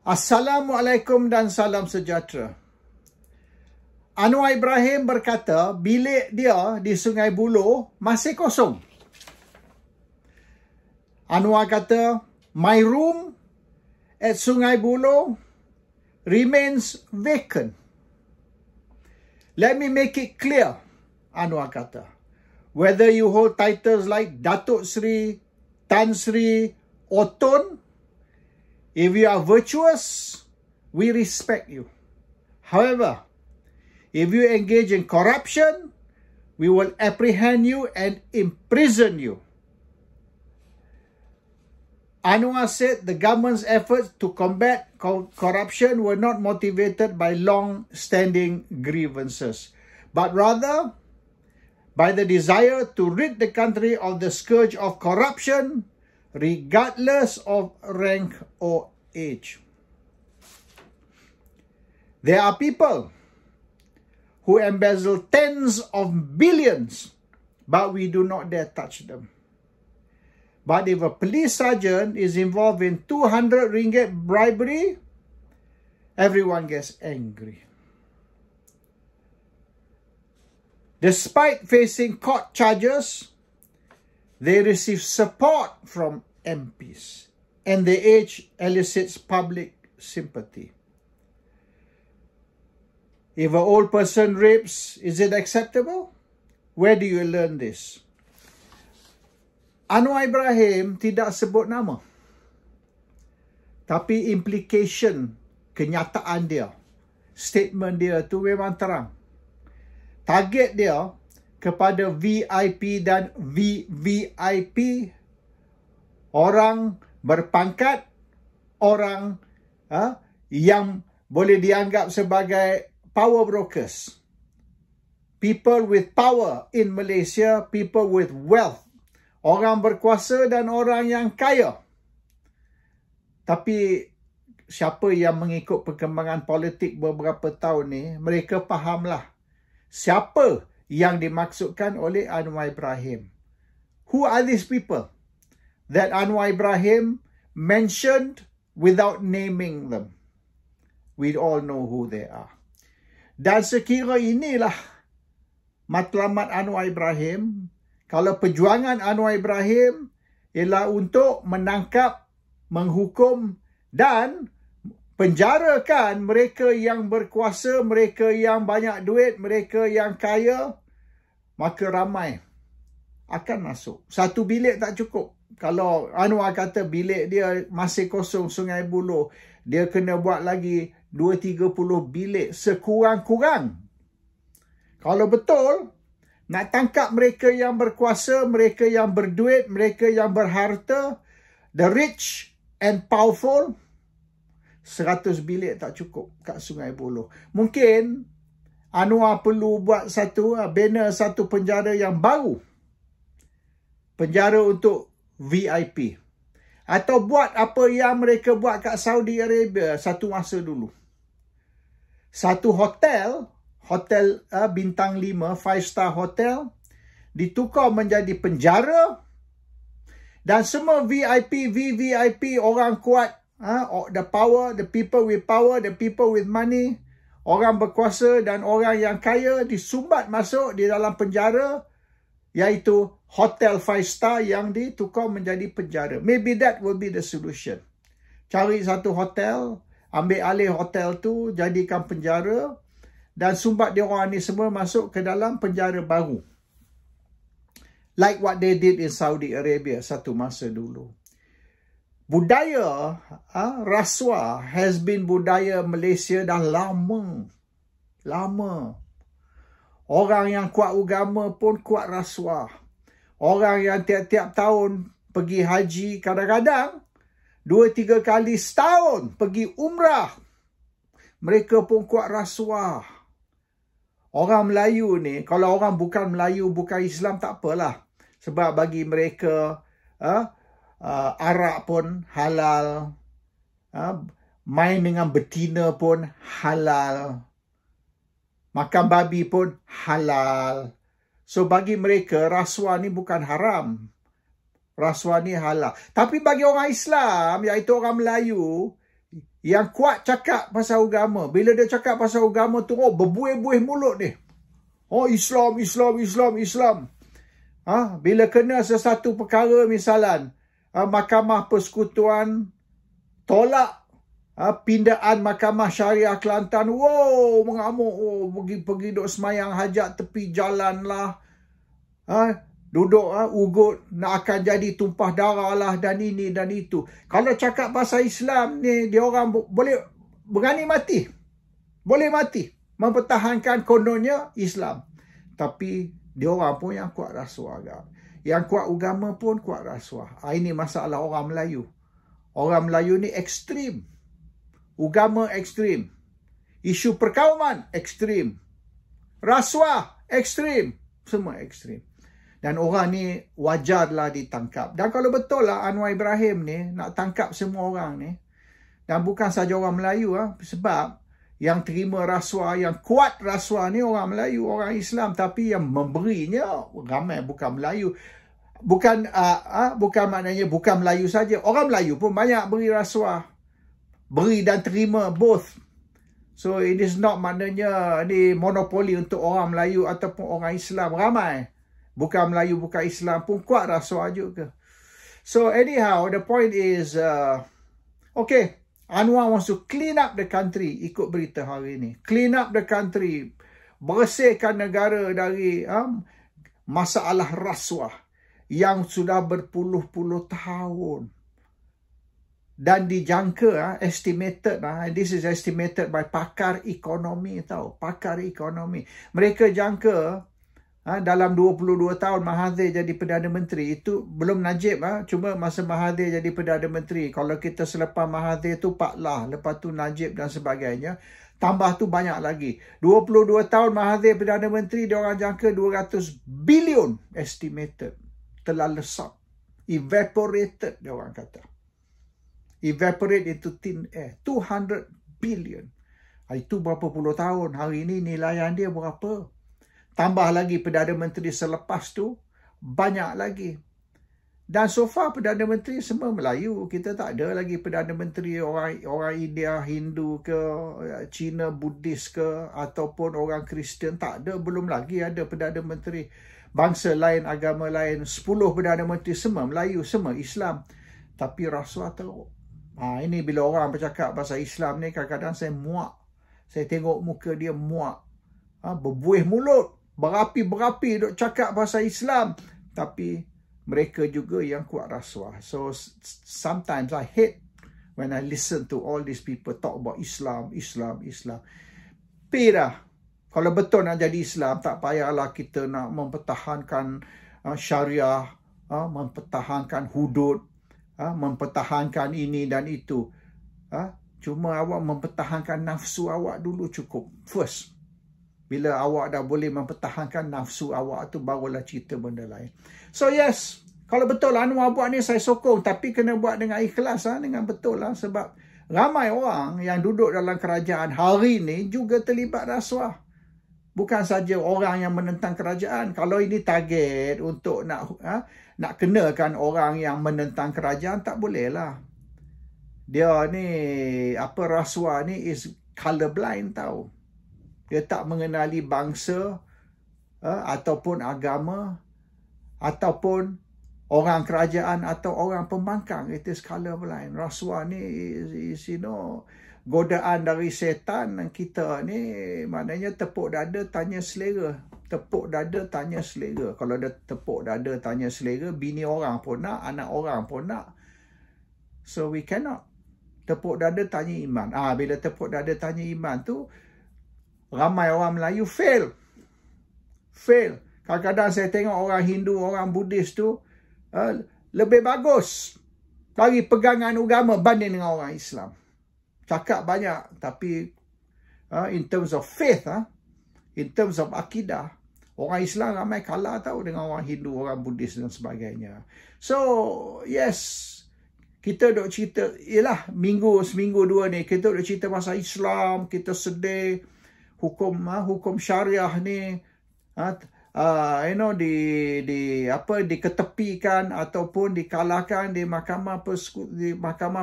Assalamualaikum dan salam sejahtera. Anwar Ibrahim berkata bilik dia di Sungai Buloh masih kosong. Anwar kata, my room at Sungai Buloh remains vacant. Let me make it clear, Anwar kata. Whether you hold titles like Datuk Seri, Tan Sri, or Tun, if you are virtuous, we respect you. However, if you engage in corruption, we will apprehend you and imprison you. Anwar said the government's efforts to combat corruption were not motivated by long-standing grievances, but rather by the desire to rid the country of the scourge of corruption, regardless of rank or age. There are people who embezzle tens of billions, but we do not dare touch them. But if a police sergeant is involved in 200 ringgit bribery, everyone gets angry. Despite facing court charges, they receive support from MPs, and their age elicits public sympathy. If an old person rapes, is it acceptable? Where do you learn this? Anwar Ibrahim tidak sebut nama, tapi implication, kenyataan dia, statement dia tu memang terang. Target dia kepada VIP dan VVIP, orang berpangkat, orang yang boleh dianggap sebagai power brokers. People with power in Malaysia, people with wealth. Orang berkuasa dan orang yang kaya. Tapi siapa yang mengikut perkembangan politik beberapa tahun ni, mereka fahamlah siapa yang dimaksudkan oleh Anwar Ibrahim. Who are these people that Anwar Ibrahim mentioned without naming them? We all know who they are. Dan sekira inilah matlamat Anwar Ibrahim, kalau perjuangan Anwar Ibrahim ialah untuk menangkap, menghukum dan penjarakan mereka yang berkuasa, mereka yang banyak duit, mereka yang kaya, maka ramai akan masuk. Satu bilik tak cukup. Kalau Anwar kata bilik dia masih kosong Sungai Buloh, dia kena buat lagi 20-30 bilik sekurang-kurang. Kalau betul nak tangkap mereka yang berkuasa, mereka yang berduit, mereka yang berharta, the rich and powerful, 100 bilik tak cukup kat Sungai Buloh. Mungkin Anwar perlu buat banner satu penjara yang baru. Penjara untuk VIP. Atau buat apa yang mereka buat kat Saudi Arabia satu masa dulu. Satu hotel bintang 5, 5-star hotel, ditukar menjadi penjara, dan semua VIP, VVIP, orang kuat, the power, the people with power, the people with money, orang berkuasa dan orang yang kaya disumbat masuk di dalam penjara, iaitu hotel 5-star yang ditukar menjadi penjara. Maybe that will be the solution. Cari satu hotel, ambil alih hotel tu, jadikan penjara, dan sumbat dia orang ni semua masuk ke dalam penjara baru. Like what they did in Saudi Arabia satu masa dulu. Budaya rasuah has been budaya Malaysia dah lama. Lama. Orang yang kuat agama pun kuat rasuah. Orang yang tiap-tiap tahun pergi haji, kadang-kadang 2-3 kali setahun pergi umrah, mereka pun kuat rasuah. Orang Melayu ni, kalau orang bukan Melayu, bukan Islam, tak apalah. Sebab bagi mereka, arak pun halal. Main dengan betina pun halal. Makan babi pun halal. So bagi mereka, rasuah ni bukan haram. Rasuah ni halal. Tapi bagi orang Islam, iaitu orang Melayu, Yang kuat cakap pasal agama. Bila dia cakap pasal agama tu, berbuih-buih mulut dia. Islam, Islam, Islam, Islam. Bila kena sesuatu perkara misalan, Mahkamah Persekutuan tolak pindaan Mahkamah Syariah Kelantan. Mengamuk. Pergi duduk semayang hajat tepi jalan lah. Duduk ugut nak akan jadi tumpah darah lah dan ini dan itu. Kalau cakap pasal Islam ni, dia orang boleh berani mati. Boleh mati. Mempertahankan kononnya Islam. Tapi dia orang pun yang kuat rasuah agama. Yang kuat agama pun kuat rasuah. Ini masalah orang Melayu. Orang Melayu ni ekstrim. Agama ekstrim. Isu perkauman ekstrim. Rasuah ekstrim. Semua ekstrim. Dan orang ni wajarlah ditangkap. Dan kalau betul lah Anwar Ibrahim ni nak tangkap semua orang ni. Dan bukan saja orang Melayu. Sebab yang terima rasuah, yang kuat rasuah ni orang Melayu, orang Islam. Tapi yang memberinya ramai bukan Melayu. Bukan maknanya bukan Melayu saja. Orang Melayu pun banyak beri rasuah. Beri dan terima both. So it is not maknanya ni monopoli untuk orang Melayu ataupun orang Islam. Ramai. Bukan Melayu, bukan Islam pun kuat rasuah juga. So anyhow, the point is, okay, Anwar wants to clean up the country, ikut berita hari ini. Clean up the country, bersihkan negara dari masalah rasuah yang sudah berpuluh-puluh tahun. Dan dijangka, estimated, this is estimated by pakar ekonomi tau, pakar ekonomi. Mereka jangka, dalam 22 tahun Mahathir jadi Perdana Menteri, itu belum Najib, cuma masa Mahathir jadi Perdana Menteri. Kalau kita selepas Mahathir tu Pak Lah, lepas tu Najib dan sebagainya, tambah tu banyak lagi. 22 tahun Mahathir Perdana Menteri, dia orang jangka 200 bilion estimated. Telah lesap. Evaporated, dia orang kata. Evaporate into thin air. 200 billion. Itu berapa puluh tahun. Hari ini nilaian dia berapa? Tambah lagi Perdana Menteri selepas tu, banyak lagi. Dan so far Perdana Menteri semua Melayu. Kita tak ada lagi Perdana Menteri orang India, Hindu ke, Cina, Buddhis ke, ataupun orang Kristian. Tak ada, belum lagi ada Perdana Menteri. Bangsa lain, agama lain, 10 Perdana Menteri semua Melayu, semua Islam. Tapi rasuah teruk. Ini bila orang bercakap pasal Islam ni, kadang-kadang saya muak. Saya tengok muka dia muak. Berbuih mulut. Berapi-berapi duk cakap pasal Islam. Tapi mereka juga yang kuat rasuah. So sometimes I hate when I listen to all these people talk about Islam, Islam, Islam. Tapi kalau betul nak jadi Islam, tak payahlah kita nak mempertahankan syariah, mempertahankan hudud, mempertahankan ini dan itu. Cuma awak mempertahankan nafsu awak dulu cukup. First. Bila awak dah boleh mempertahankan nafsu awak tu, barulah cerita benda lain. So yes, kalau betul Anwar buat ni saya sokong. Tapi kena buat dengan ikhlas, dengan betul lah. Sebab ramai orang yang duduk dalam kerajaan hari ni juga terlibat rasuah. Bukan saja orang yang menentang kerajaan. Kalau ini target untuk nak kenakan orang yang menentang kerajaan, tak boleh lah. Dia ni, rasuah ni is colorblind tau. Dia tak mengenali bangsa ataupun agama ataupun orang kerajaan atau orang pembangkang. It is colorblind. Rasuah ni is godaan dari setan. Kita ni maknanya tepuk dada tanya selera. Tepuk dada tanya selera. Kalau dia tepuk dada tanya selera, bini orang pun nak, anak orang pun nak. So we cannot. Tepuk dada tanya iman. Bila tepuk dada tanya iman tu, ramai orang Melayu fail. Kadang-kadang saya tengok orang Hindu, orang Buddhis tu lebih bagus dari pegangan agama banding dengan orang Islam. Cakap banyak, tapi in terms of faith, in terms of akidah, orang Islam ramai kalah tahu dengan orang Hindu, orang Buddhis dan sebagainya. So, yes, kita duk cerita, seminggu dua ni, kita duk cerita pasal Islam, kita sedih, hukum syariah ni diketepikan ataupun dikalahkan di Mahkamah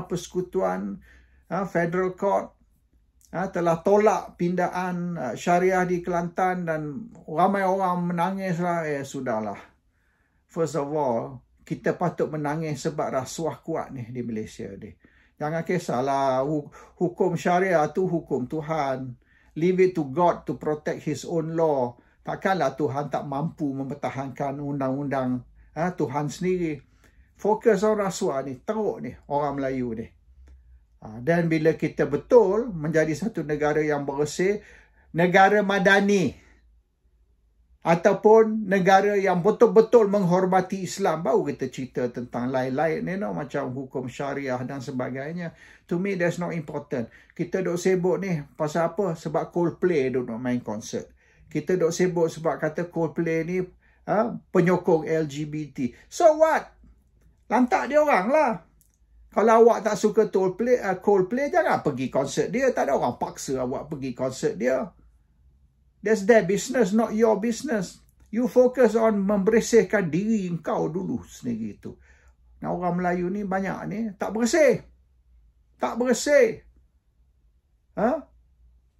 Persekutuan Federal Court telah tolak pindaan syariah di Kelantan dan ramai orang menangis lah. Sudahlah. First of all, kita patut menangis sebab rasuah kuat ni di Malaysia ni. Jangan kisahlah, hukum syariah tu hukum Tuhan. Leave it to God to protect His own law. Takkanlah Tuhan tak mampu mempertahankan undang-undang Tuhan sendiri. Fokus on rasuah ni, teruk ni orang Melayu ni. Dan bila kita betul menjadi satu negara yang bersih, negara madani, ataupun negara yang betul-betul menghormati Islam, baru kita cerita tentang lain-lain macam hukum syariah dan sebagainya. To me, that's not important. Kita duk sibuk ni pasal apa? Sebab Coldplay duk main konsert. Kita duk sibuk sebab kata Coldplay ni penyokong LGBT. So what? Lantak dia orang lah. Kalau awak tak suka Coldplay, jangan pergi konsert dia. Tak ada orang paksa awak pergi konsert dia. That's their business, not your business. You focus on membersihkan diri engkau dulu sendiri tu. Nah, orang Melayu ni banyak ni tak bersih. Tak bersih.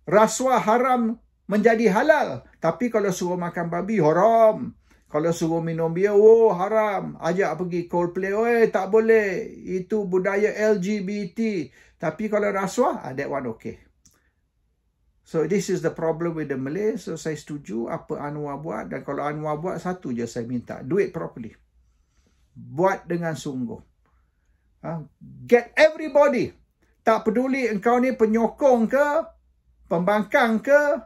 Rasuah haram menjadi halal. Tapi kalau suruh makan babi, haram. Kalau suruh minum bia, haram. Ajak pergi Coldplay, tak boleh. Itu budaya LGBT. Tapi kalau rasuah, that one okay. So this is the problem with the Malay. So saya setuju apa Anwar buat. Dan kalau Anwar buat, satu je saya minta. Do it properly. Buat dengan sungguh. Get everybody. Tak peduli engkau ni penyokong ke, pembangkang ke,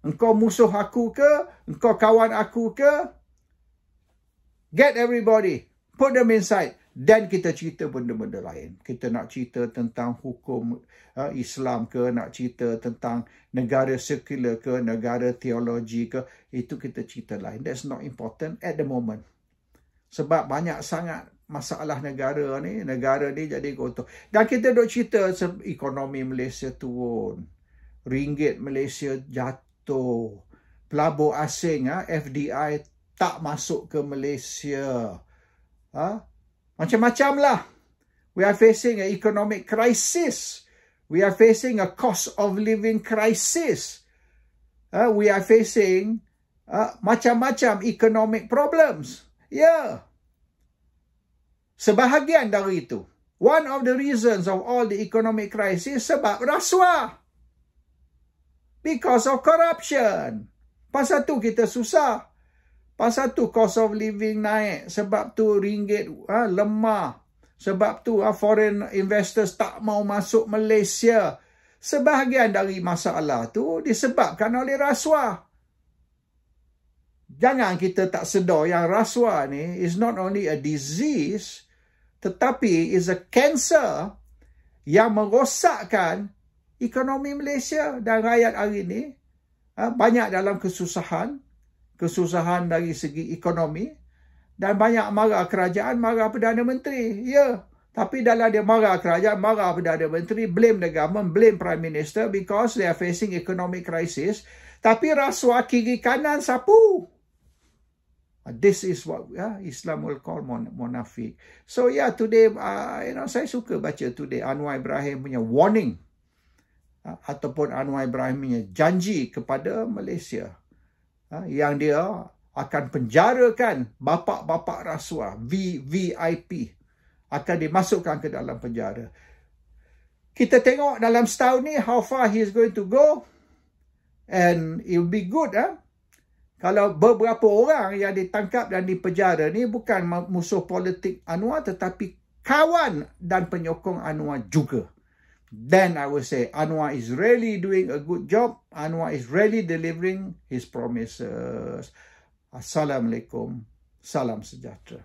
engkau musuh aku ke, engkau kawan aku ke. Get everybody. Put them inside. Dan kita cerita benda-benda lain. Kita nak cerita tentang hukum Islam ke, nak cerita tentang negara sekular ke, negara teologi ke, itu kita cerita lain. That's not important at the moment. Sebab banyak sangat masalah negara ni jadi kotor. Dan kita duk cerita ekonomi Malaysia turun. Ringgit Malaysia jatuh. Pelabur asing, FDI tak masuk ke Malaysia. Macam-macam lah. We are facing an economic crisis. We are facing a cost of living crisis. We are facing macam-macam economic problems. Yeah. Sebahagian dari itu. One of the reasons of all the economic crisis sebab rasuah. Because of corruption. Pasal tu kita susah. Pasal tu cost of living naik. Sebab tu ringgit lemah. Sebab tu foreign investors tak mau masuk Malaysia. Sebahagian dari masalah tu disebabkan oleh rasuah. Jangan kita tak sedar yang rasuah ni is not only a disease, tetapi is a cancer yang merosakkan ekonomi Malaysia. Dan rakyat hari ni banyak dalam kesusahan dari segi ekonomi, dan banyak marah kerajaan, marah Perdana Menteri. Ya, tapi dalam dia marah kerajaan, marah Perdana Menteri, blame the government, blame Prime Minister because they are facing economic crisis. Tapi rasuah kiri kanan sapu. This is what Islam will call munafik. So today, saya suka baca today Anwar Ibrahim punya warning ataupun Anwar Ibrahim punya janji kepada Malaysia. Yang dia akan penjarakan bapa-bapa rasuah, VIP, akan dimasukkan ke dalam penjara. Kita tengok dalam setahun ni how far he is going to go, and it will be good kalau beberapa orang yang ditangkap dan dipenjara ni bukan musuh politik Anwar, tetapi kawan dan penyokong Anwar juga. Then I will say Anwar is really doing a good job. Anwar is really delivering his promises. Assalamualaikum. Salam sejahtera.